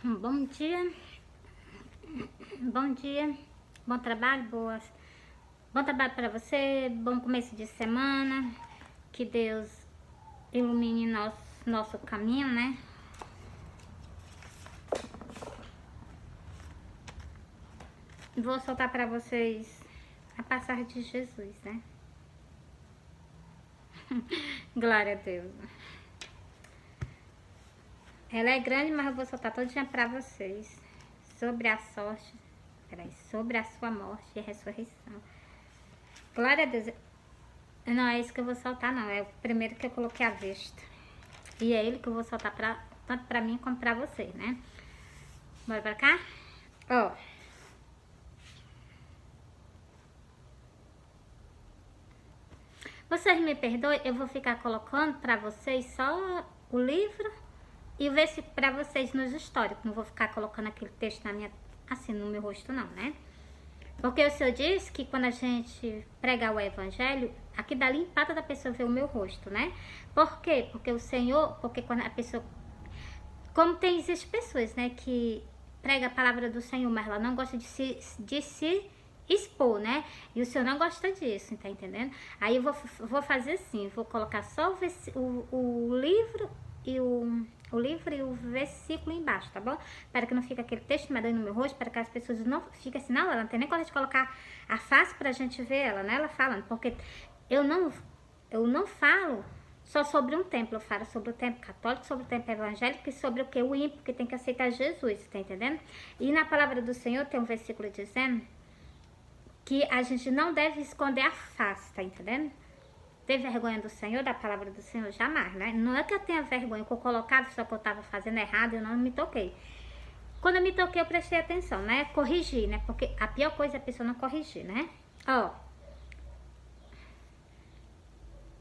Bom dia, bom trabalho, bom trabalho para você, bom começo de semana, que Deus ilumine nosso caminho, né? Vou soltar para vocês a passagem de Jesus, né? Glória a Deus. Ela é grande, mas eu vou soltar todinha para vocês. Sobre a sorte, sobre a sua morte e ressurreição. Glória a Deus. Não é isso que eu vou soltar, não. É o primeiro que eu coloquei à vista. E é ele que eu vou soltar tanto para mim como para vocês, né? Bora pra cá? Ó. Vocês me perdoem, eu vou ficar colocando para vocês só o livro e o versículo para vocês nos históricos. Não vou ficar colocando aquele texto assim no meu rosto não, né? Porque o Senhor diz que quando a gente pregar o evangelho, aqui dá limpada da pessoa ver o meu rosto, né? Por quê? Porque quando a pessoa... Como existem pessoas, né, que prega a palavra do Senhor, mas ela não gosta de se expor, né? E o Senhor não gosta disso, tá entendendo? Aí eu vou fazer assim, vou colocar só o livro e o livro e o versículo embaixo, tá bom? Para que não fique aquele texto medonho no meu rosto, para que as pessoas não fiquem assim, não, ela não tem nem coragem de colocar a face pra gente ver ela, né? Ela falando, porque eu não falo só sobre um templo, eu falo sobre o templo católico, sobre o templo evangélico e sobre o que? O ímpio que tem que aceitar Jesus, tá entendendo? E na palavra do Senhor tem um versículo dizendo que a gente não deve esconder a face, tá entendendo? Ter vergonha do Senhor, da palavra do Senhor, jamais, né? Não é que eu tenha vergonha, que eu colocava só que eu tava fazendo errado, eu não me toquei. Quando eu me toquei, eu prestei atenção, né? Corrigir, né? Porque a pior coisa é a pessoa não corrigir, né? Ó.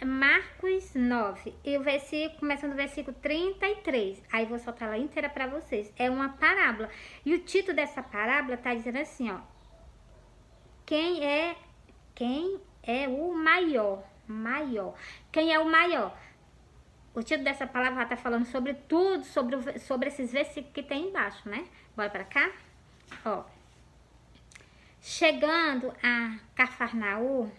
Marcos 9, e o versículo, começando no versículo 33, aí vou soltar ela inteira pra vocês. É uma parábola. E o título dessa parábola tá dizendo assim, ó. Quem é o maior? Quem é o maior? O título dessa palavra está falando sobre tudo, sobre esses versículos que tem embaixo, né? Bora pra cá? Ó. Chegando a Cafarnaum,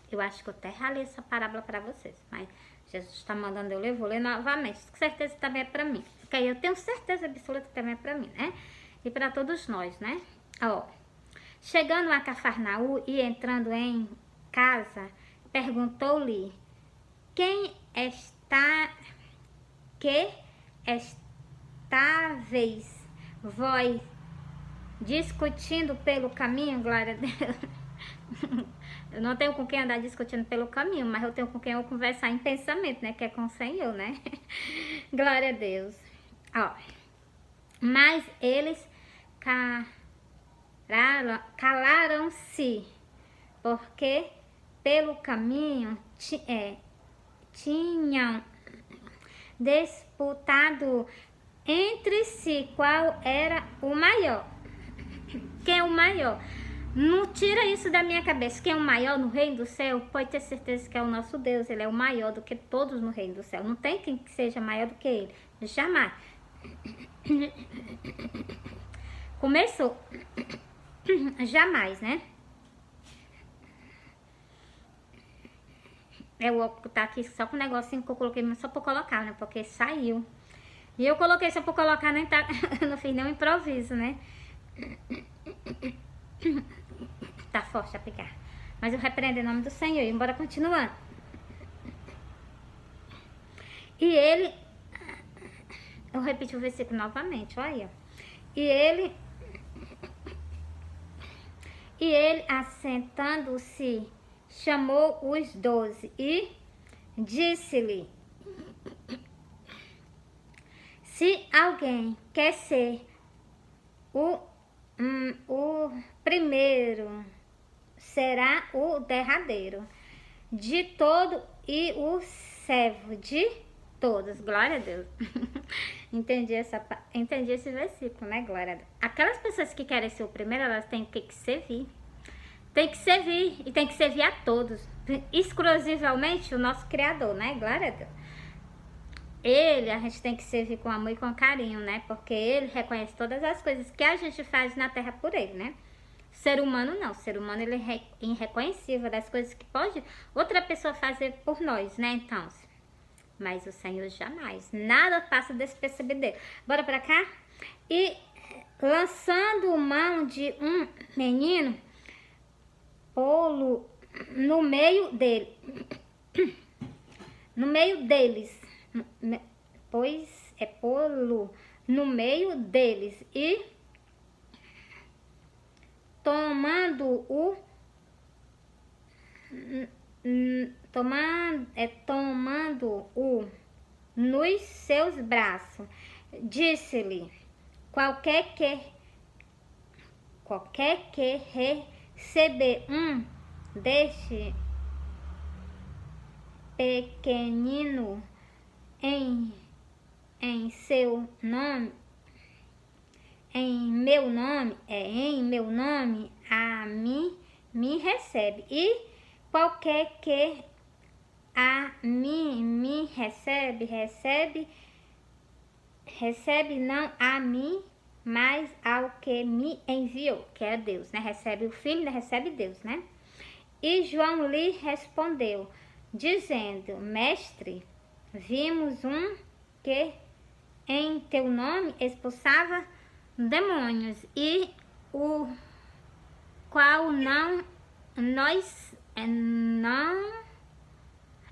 eu acho que eu até ralei essa parábola para vocês, mas Jesus está mandando eu ler, vou ler novamente. Com certeza também é para mim. Porque eu tenho certeza absoluta que também é para mim, né? E para todos nós, né? Ó. Chegando a Cafarnaum e entrando em casa, perguntou-lhe: que estáveis vós discutindo pelo caminho? Glória a Deus. Eu não tenho com quem andar discutindo pelo caminho, mas eu tenho com quem eu conversar em pensamento, né? Que é com o Senhor, né? Glória a Deus. Ó. Mas eles calaram-se, porque pelo caminho tinham disputado entre si qual era o maior. Quem é o maior? Não tira isso da minha cabeça. Quem é o maior no reino do céu? Pode ter certeza que é o nosso Deus. Ele é o maior do que todos no reino do céu. Não tem quem que seja maior do que ele. Jamais. Começou. Jamais, né? Eu vou tá aqui só com o negocinho que eu coloquei, mas só pra colocar, né? Porque saiu. E eu coloquei só pra colocar, nem tá... Eu não fiz nenhum improviso, né? Tá forte a pegar. Mas eu repreendo em nome do Senhor. E bora continuar. E ele... Eu repeti o versículo novamente, olha. E ele, assentando-se, chamou os 12 e disse-lhe: se alguém quer ser o primeiro, será o derradeiro de todo e o servo de todos. Glória a Deus. Entendi esse versículo, né? Glória a Deus. Aquelas pessoas que querem ser o primeiro, elas têm que servir. Tem que servir. E tem que servir a todos. Exclusivamente o nosso Criador, né? Glória a Deus. Ele, a gente tem que servir com amor e com carinho, né? Porque ele reconhece todas as coisas que a gente faz na terra por ele, né? Ser humano não, ser humano ele é irreconhecível das coisas que pode outra pessoa fazer por nós, né? Então, mas o Senhor jamais, nada passa despercebido dele. Bora pra cá? E lançando mão de um menino, pô-lo no meio dele, no meio deles, pois é pô-lo no meio deles e tomando-o nos seus braços, disse-lhe: qualquer que receber um deste pequenino em seu nome, em meu nome, a mim me recebe. E qualquer que a mim me recebe não a mim, mas ao que me enviou, que é Deus, né? Recebe o Filho, recebe Deus, né? E João lhe respondeu, dizendo: Mestre, vimos um que em teu nome expulsava demônios, e o qual não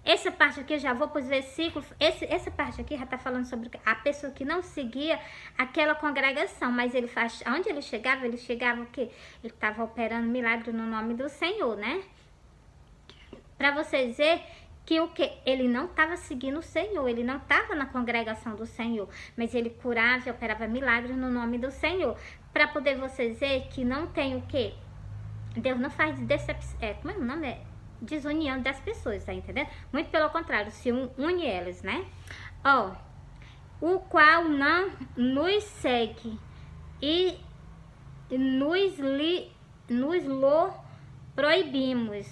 essa parte aqui eu já vou para os versículos. Essa parte aqui já está falando sobre a pessoa que não seguia aquela congregação, mas ele faz, onde ele chegava o quê? Ele estava operando milagre no nome do Senhor, né? Para vocês verem que o que? Ele não estava seguindo o Senhor, ele não estava na congregação do Senhor, mas ele curava e operava milagres no nome do Senhor. Para poder vocês verem que não tem o quê? Deus não faz decepção, como é o nome? Desunião das pessoas, tá entendendo? Muito pelo contrário, se une elas, né? Ó, o qual não nos segue e nos lo proibimos,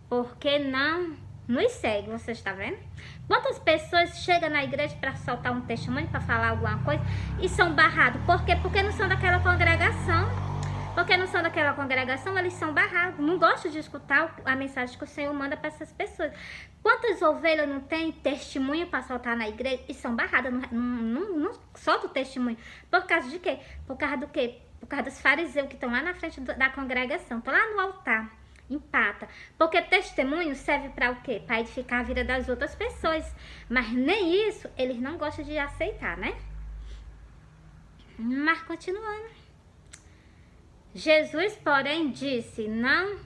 porque não nos segue, você está vendo? Quantas pessoas chegam na igreja para soltar um testemunho, para falar alguma coisa e são barrados? Por quê? Porque não são daquela congregação. Porque não são daquela congregação, eles são barrados. Não gostam de escutar a mensagem que o Senhor manda para essas pessoas. Quantas ovelhas não têm testemunho para soltar na igreja e são barradas? Não soltam o testemunho. Por causa de quê? Por causa do quê? Por causa dos fariseus que estão lá na frente da congregação. Estão lá no altar. Empata. Porque testemunho serve para o quê? Para edificar a vida das outras pessoas. Mas nem isso eles não gostam de aceitar, né? Mas continuando. Jesus, porém, disse: não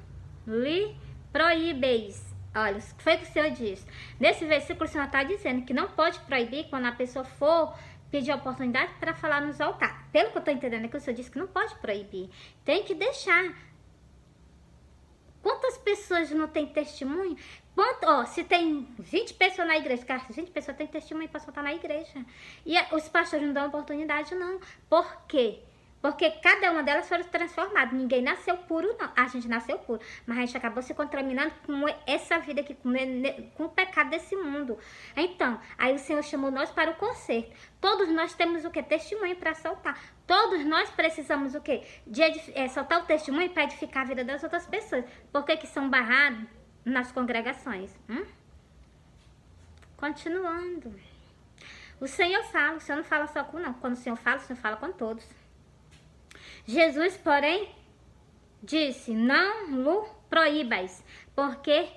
lhe proibeis. Olha, foi o que o Senhor disse. Nesse versículo, o Senhor está dizendo que não pode proibir quando a pessoa for pedir oportunidade para falar nos altares. Pelo que eu estou entendendo, é que o Senhor disse que não pode proibir. Tem que deixar. Quantas pessoas não têm testemunho? Se tem 20 pessoas na igreja, cara, 20 pessoas têm testemunho para soltar na igreja. E os pastores não dão oportunidade, não. Por quê? Porque cada uma delas foram transformadas. Ninguém nasceu puro, não. A gente nasceu puro. Mas a gente acabou se contaminando com essa vida aqui, com o pecado desse mundo. Então, aí o Senhor chamou nós para o conserto. Todos nós temos o quê? Testemunho para soltar. Todos nós precisamos o quê? Soltar o testemunho para edificar a vida das outras pessoas. Por que são barrados nas congregações? Continuando. O Senhor fala. O Senhor não fala só com um, não. Quando o Senhor fala com todos. Jesus, porém, disse: não lo proíbais, porque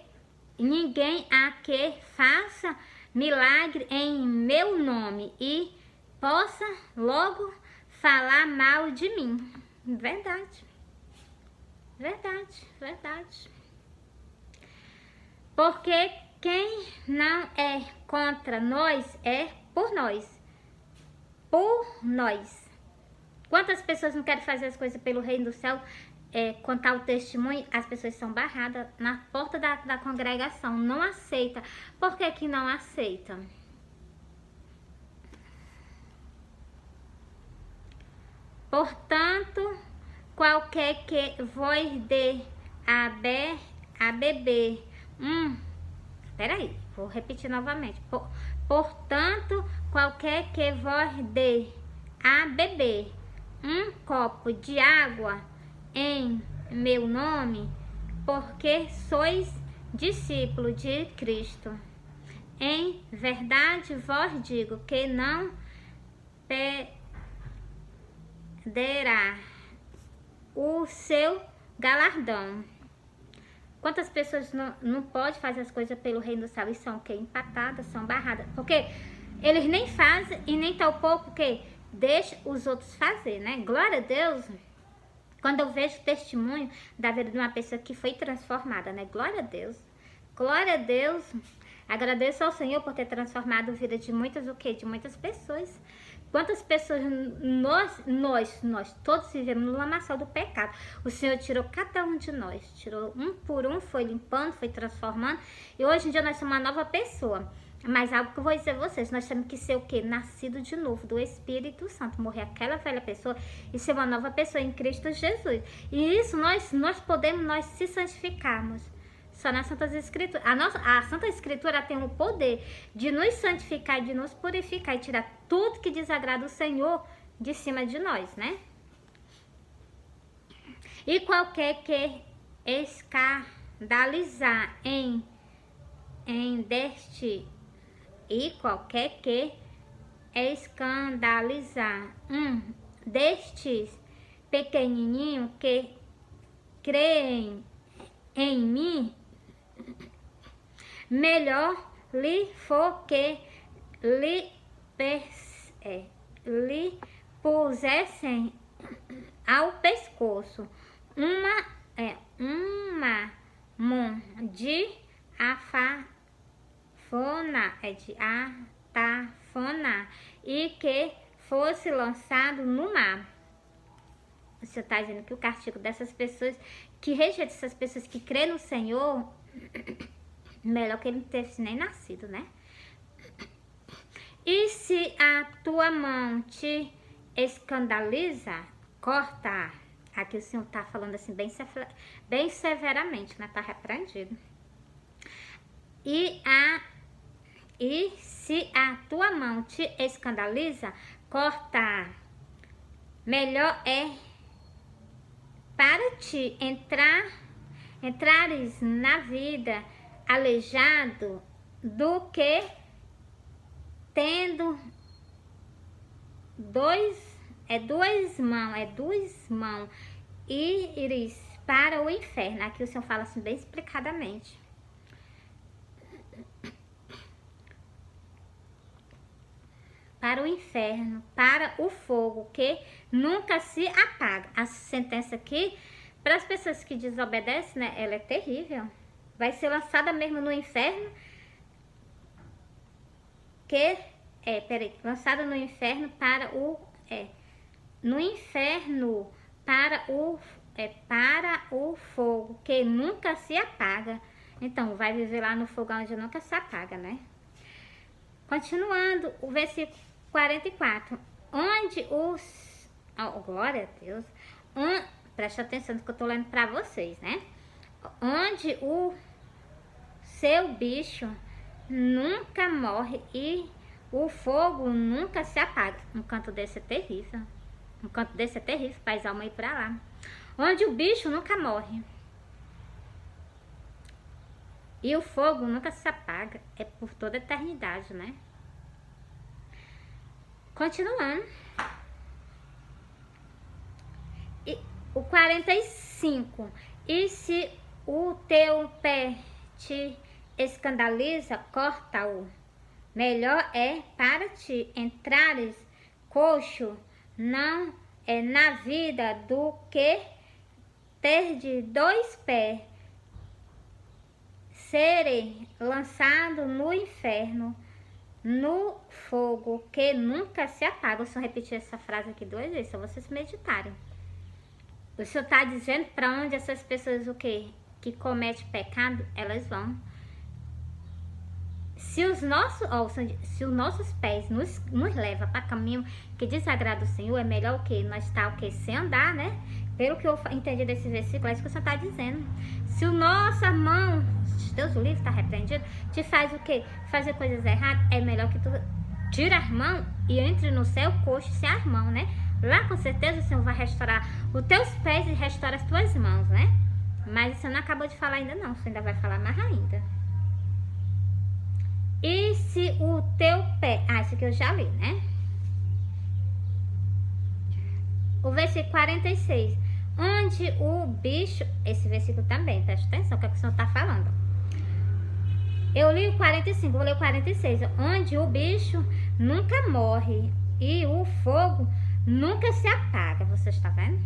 ninguém há que faça milagre em meu nome e possa logo falar mal de mim. Verdade. Verdade, verdade. Porque quem não é contra nós é por nós. Por nós. Quantas pessoas não querem fazer as coisas pelo reino do céu, contar o testemunho? As pessoas são barradas na porta da congregação, não aceita. Por que que não aceita? Portanto, qualquer que vos dê a beber, peraí, vou repetir novamente. Portanto, qualquer que vos dê a beber um copo de água em meu nome, porque sois discípulo de Cristo. Em verdade vos digo que não perderá o seu galardão. Quantas pessoas não podem fazer as coisas pelo reino do céu e são empatadas, são barradas? Porque eles nem fazem e nem tão pouco que deixa os outros fazer, né? Glória a Deus. Quando eu vejo testemunho da vida de uma pessoa que foi transformada, né? Glória a Deus. Glória a Deus. Agradeço ao Senhor por ter transformado a vida de muitas, de muitas pessoas. Quantas pessoas nós todos vivemos no lamaçal do pecado. O Senhor tirou cada um de nós, tirou um por um, foi limpando, foi transformando. E hoje em dia nós somos uma nova pessoa. Mas algo que eu vou dizer a vocês, nós temos que ser o quê? Nascido de novo, do Espírito Santo. Morrer aquela velha pessoa e ser uma nova pessoa em Cristo Jesus. E isso nós podemos se santificarmos. Só nas Santas Escrituras. A Santa Escritura tem o poder de nos santificar, de nos purificar e tirar tudo que desagrada o Senhor de cima de nós, né? E qualquer que escandalizar qualquer que escandalizar destes pequenininhos que creem em mim, melhor lhe for que lhe pusessem ao pescoço uma mão de atafona e que fosse lançado no mar. O Senhor está dizendo que o castigo dessas pessoas que rejeitam, essas pessoas que crêem no Senhor, melhor que ele não tivesse nem nascido, né? E se a tua mão te escandaliza, corta. Aqui o Senhor está falando assim bem severamente, né? Está repreendido. E se a tua mão te escandaliza, corta. Melhor é para ti entrares na vida aleijado do que tendo duas mãos e ires para o inferno. Aqui o Senhor fala assim bem explicadamente. Para o inferno, para o fogo que nunca se apaga. A sentença aqui, para as pessoas que desobedecem, né, ela é terrível. Vai ser lançada mesmo no inferno, lançada no inferno para o fogo que nunca se apaga. Então, vai viver lá no fogo onde nunca se apaga, né? Continuando, o versículo 44. Onde os... Oh, glória a Deus. Preste atenção no que eu tô lendo para vocês, né? Onde o seu bicho nunca morre e o fogo nunca se apaga. Um canto desse é terrível. Faz alma ir pra lá. Onde o bicho nunca morre e o fogo nunca se apaga. É por toda a eternidade, né? Continuando. E o 45. E se o teu pé te escandaliza, corta-o. Melhor é para ti entrares coxo não é na vida do que ter de 2 pés serem lançados no inferno, no fogo que nunca se apaga. Eu só repetir essa frase aqui 2 vezes, só vocês meditarem. O Senhor está dizendo para onde essas pessoas que cometem pecado, elas vão. Se os nossos pés nos levam para caminho que desagrada o Senhor, é melhor nós estar sem andar, né? Pelo que eu entendi desse versículo, é isso que o Senhor está dizendo. Se o nossa mão, Deus o livre, está repreendido, te faz fazer coisas erradas, é melhor que tu tira as mãos e entre no céu coxo sem as mãos, né? Lá com certeza o Senhor vai restaurar os teus pés e restaurar as tuas mãos, né? Mas você não acabou de falar ainda não, você ainda vai falar mais ainda. E se o teu pé... Ah, isso aqui eu já li, né? O versículo 46. Onde o bicho... Esse versículo também, presta atenção, o que é que o Senhor está falando. Eu li o 45, vou ler o 46. Onde o bicho nunca morre e o fogo nunca se apaga. Você está vendo?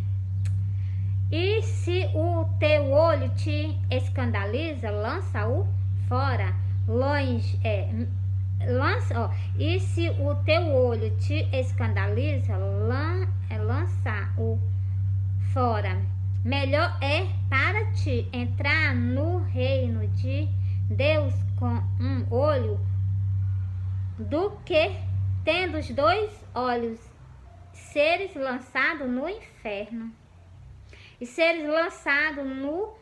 E se o teu olho te escandaliza, lança-o fora. Longe, lança, ó. E se o teu olho te escandaliza, lança-o fora. Melhor é para ti entrar no reino de Deus com um olho do que, tendo os 2 olhos, seres lançado no inferno e seres lançado no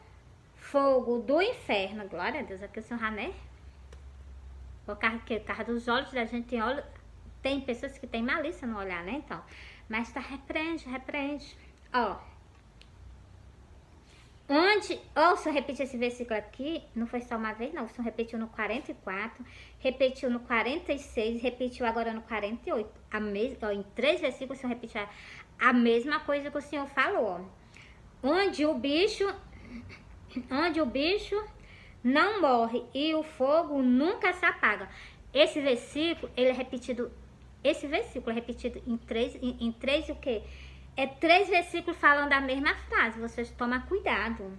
fogo do inferno. Glória a Deus. Aqui o Senhor, né? Por causa dos olhos da gente tem pessoas que tem malícia no olhar, né? Então, mas tá, repreende. Ó. Onde, ó, o Senhor repetiu esse versículo aqui, não foi só uma vez, não. O Senhor repetiu no 44, repetiu no 46, repetiu agora no 48. Em 3 versículos o Senhor repetiu a mesma coisa que o Senhor falou. Onde o bicho não morre e o fogo nunca se apaga. Esse versículo, ele é repetido, em três o quê? É 3 versículos falando a mesma frase. Vocês tomam cuidado.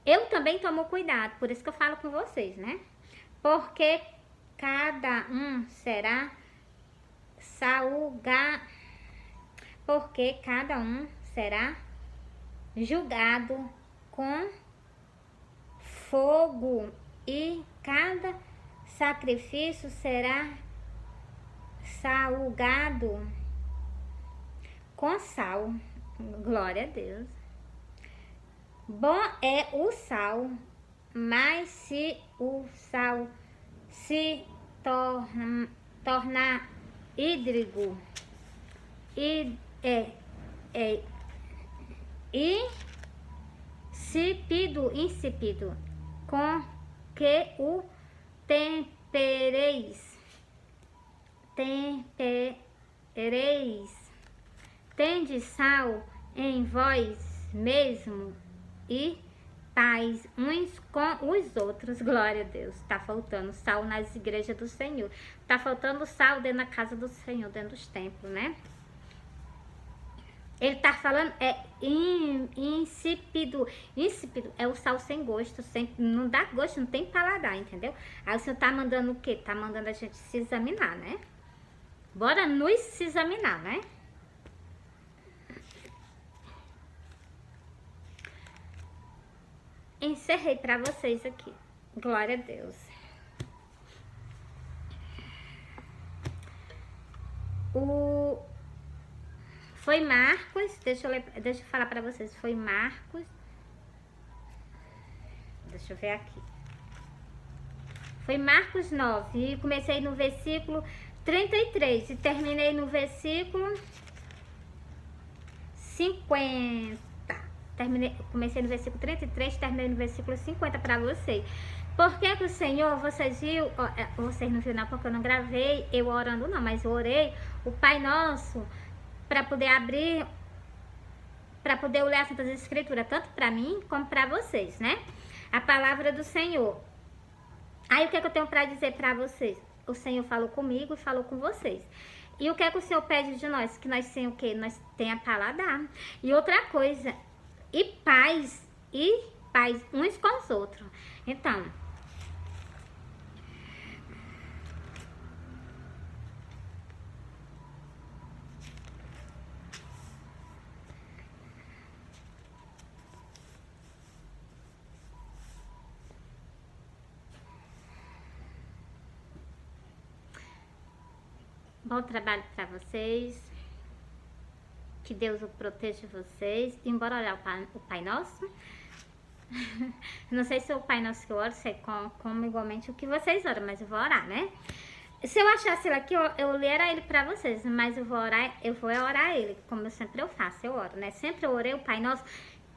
Eu também tomo cuidado, por isso que eu falo com vocês, né? Porque cada um será julgado com fogo e cada sacrifício será salgado com sal. Glória a Deus. Bom é o sal, mas se o sal se tornar hídrico insípido, com que o tempereis. Tende sal em vós mesmo e paz uns com os outros. Glória a Deus. Tá faltando sal nas igrejas do Senhor. Tá faltando sal dentro da casa do Senhor, dentro dos templos, né? Ele tá falando, insípido. Insípido é o sal sem gosto, não dá gosto, não tem paladar, entendeu? Aí o Senhor tá mandando o quê? Tá mandando a gente se examinar, né? Bora nos se examinar, né? Encerrei pra vocês aqui. Glória a Deus. Foi Marcos, deixa eu falar pra vocês. Foi Marcos. Deixa eu ver aqui. Foi Marcos 9. E comecei no versículo 33 e terminei no versículo 50. Comecei no versículo 33, terminei no versículo 50 para vocês. Por que que o Senhor, vocês viram, vocês não viram não, porque eu não gravei, eu orando não, mas eu orei o Pai Nosso para poder abrir, para poder ler as Santas Escrituras, tanto para mim como para vocês, né? A palavra do Senhor. Aí o que é que eu tenho para dizer para vocês? O Senhor falou comigo e falou com vocês. E o que é que o Senhor pede de nós? Que nós tenhamos o quê? Nós tenhamos a paladar. E outra coisa, e paz uns com os outros. Então, bom trabalho para vocês. Que Deus o proteja vocês. Embora olhar o Pai Nosso. Não sei se é o Pai Nosso que eu oro, sei como igualmente o que vocês oram, mas eu vou orar, né? Se eu achasse ele aqui, eu lia ele pra vocês, mas eu vou orar ele, como eu sempre eu faço, eu oro, né? Sempre eu orei o Pai Nosso.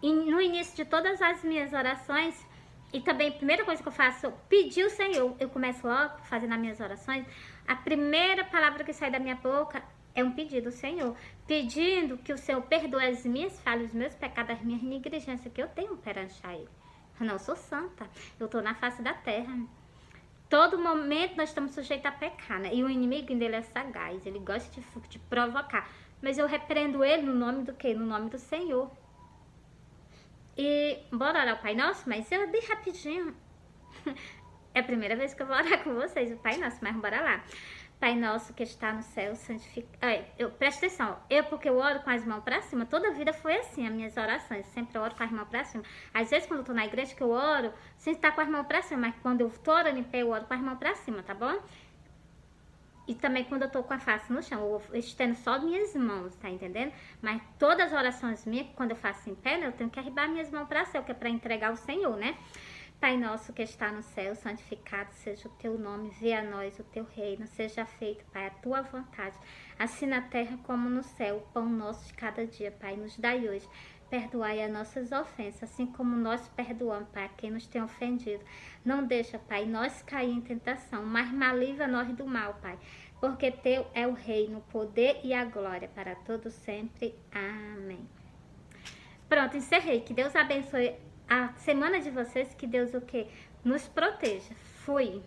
E no início de todas as minhas orações, e também a primeira coisa que eu faço, pedir o Senhor. Eu começo logo fazendo as minhas orações. A primeira palavra que sai da minha boca é um pedido ao Senhor. Pedindo que o Senhor perdoe as minhas falhas, os meus pecados, as minhas negligências que eu tenho perante a Ele. Eu não sou santa, eu estou na face da terra. Todo momento nós estamos sujeitos a pecar, né? E o inimigo dele é sagaz, ele gosta de provocar. Mas eu repreendo ele no nome do quê? No nome do Senhor. E bora orar o Pai Nosso, mas eu bem rapidinho. É a primeira vez que eu vou orar com vocês, o Pai Nosso, mas bora lá. Pai Nosso que está no céu, santificado. Presta atenção, porque eu oro com as mãos pra cima, toda a vida foi assim, as minhas orações, sempre eu oro com as mãos pra cima. Às vezes quando eu tô na igreja que eu oro, sem estar com as mãos pra cima, mas quando eu tô orando em pé, eu oro com as mãos pra cima, tá bom? E também quando eu tô com a face no chão, eu estendo só minhas mãos, tá entendendo? Mas todas as orações minhas, quando eu faço em pé, né, eu tenho que arribar minhas mãos para céu, que é para entregar ao Senhor, né? Pai nosso que está no céu, santificado seja o teu nome, venha a nós o teu reino, seja feito, Pai, a tua vontade, assim na terra como no céu. O pão nosso de cada dia, Pai, nos dai hoje. Perdoai as nossas ofensas, assim como nós perdoamos, Pai, a quem nos tem ofendido. Não deixa, Pai, nós cair em tentação, mas livra nós do mal, Pai. Porque teu é o reino, o poder e a glória para todos sempre. Amém. Pronto, encerrei. Que Deus abençoe a semana de vocês, que Deus o quê? Nos proteja. Fui.